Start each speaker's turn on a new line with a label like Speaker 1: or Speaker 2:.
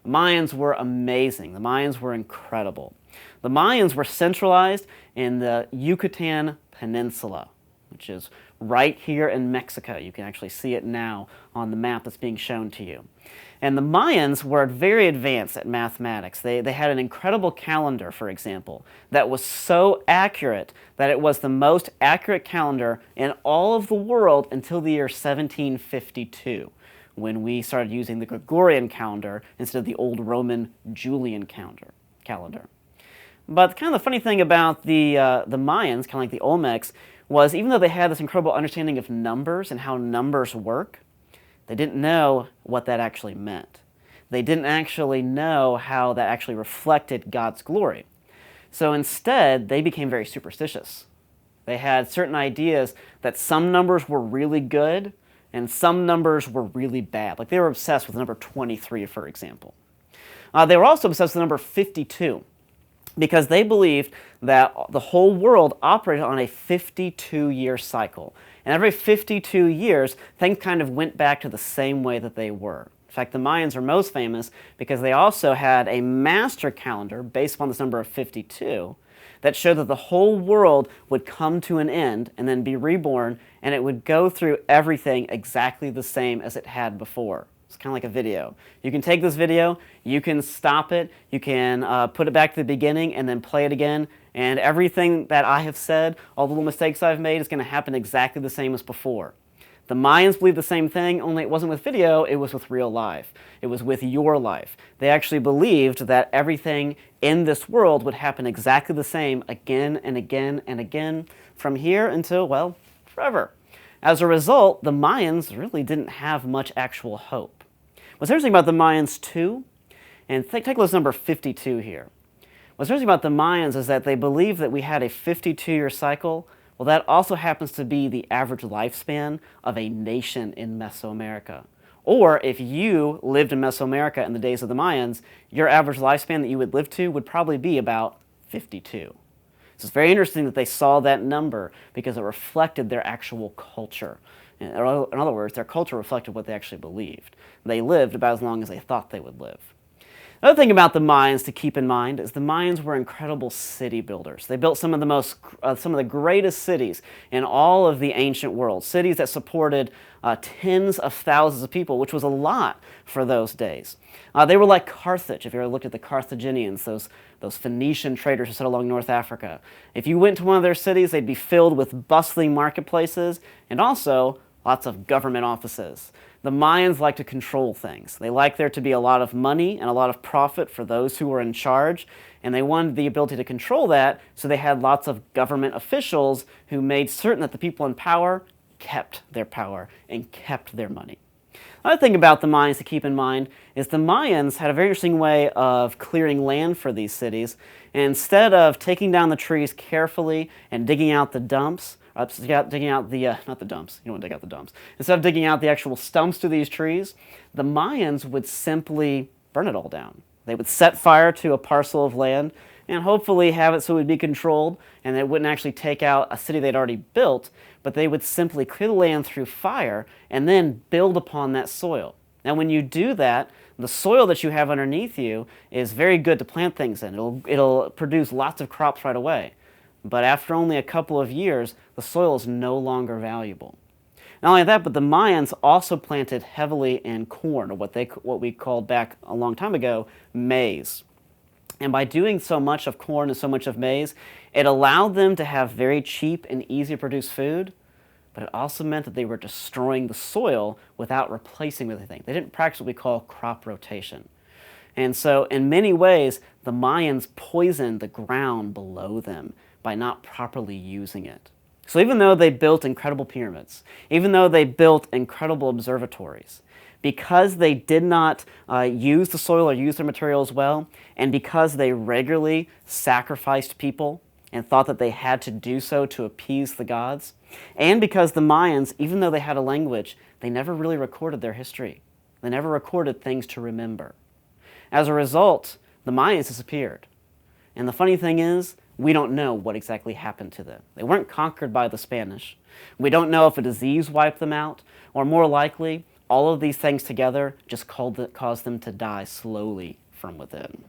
Speaker 1: The Mayans were amazing. The Mayans were incredible. The Mayans were centralized in the Yucatan Peninsula, which is right here in Mexico. You can actually see it now on the map that's being shown to you. And the Mayans were very advanced at mathematics. They had an incredible calendar, for example, that was so accurate that it was the most accurate calendar in all of the world until the year 1752, when we started using the Gregorian calendar instead of the old Roman Julian calendar. But kind of the funny thing about the Mayans, kind of like the Olmecs, was even though they had this incredible understanding of numbers and how numbers work, they didn't know what that actually meant. They didn't actually know how that actually reflected God's glory. So instead, they became very superstitious. They had certain ideas that some numbers were really good and some numbers were really bad. Like they were obsessed with the number 23, for example. They were also obsessed with the number 52 because they believed that the whole world operated on a 52-year cycle. And every 52 years, things kind of went back to the same way that they were. In fact, the Mayans are most famous because they also had a master calendar based upon this number of 52 that showed that the whole world would come to an end and then be reborn, and it would go through everything exactly the same as it had before. It's kind of like a video. You can take this video, you can stop it, you can put it back to the beginning and then play it again, and everything that I have said, all the little mistakes I've made, is going to happen exactly the same as before. The Mayans believed the same thing, only it wasn't with video, it was with real life. It was with your life. They actually believed that everything in this world would happen exactly the same again and again and again from here until, well, forever. As a result, the Mayans really didn't have much actual hope. What's interesting about the Mayans too, and take a look at number 52 here. What's interesting about the Mayans is that they believe that we had a 52-year cycle. Well, that also happens to be the average lifespan of a nation in Mesoamerica. Or if you lived in Mesoamerica in the days of the Mayans, your average lifespan that you would live to would probably be about 52. So it's very interesting that they saw that number because it reflected their actual culture. In other words, their culture reflected what they actually believed. They lived about as long as they thought they would live. Another thing about the Mayans to keep in mind is the Mayans were incredible city builders. They built some of the greatest cities in all of the ancient world, cities that supported tens of thousands of people, which was a lot for those days. They were like Carthage. If you ever looked at the Carthaginians, those Phoenician traders who settled along North Africa, if you went to one of their cities, they'd be filled with bustling marketplaces and also lots of government offices. The Mayans like to control things. They like there to be a lot of money and a lot of profit for those who were in charge, and they wanted the ability to control that, so they had lots of government officials who made certain that the people in power kept their power and kept their money. Another thing about the Mayans to keep in mind is the Mayans had a very interesting way of clearing land for these cities. And instead of taking down the trees carefully and digging out the dumps, digging out the, not the dumps, you don't want to dig out the dumps. Instead of digging out the actual stumps to these trees, the Mayans would simply burn it all down. They would set fire to a parcel of land and hopefully have it so it would be controlled and it wouldn't actually take out a city they'd already built, but they would simply clear the land through fire and then build upon that soil. Now when you do that, the soil that you have underneath you is very good to plant things in. It'll produce lots of crops right away. But after only a couple of years, the soil is no longer valuable. Not only that, but the Mayans also planted heavily in corn, or what we called back a long time ago, maize. And by doing so much of corn and so much of maize, it allowed them to have very cheap and easy to produce food, but it also meant that they were destroying the soil without replacing with anything. They didn't practice what we call crop rotation. And so in many ways, the Mayans poisoned the ground below them by not properly using it. So even though they built incredible pyramids, even though they built incredible observatories, because they did not use the soil or use their materials well, and because they regularly sacrificed people and thought that they had to do so to appease the gods, and because the Mayans, even though they had a language, they never really recorded their history. They never recorded things to remember. As a result, the Mayans disappeared. And the funny thing is, we don't know what exactly happened to them. They weren't conquered by the Spanish. We don't know if a disease wiped them out, or more likely, all of these things together just caused them to die slowly from within.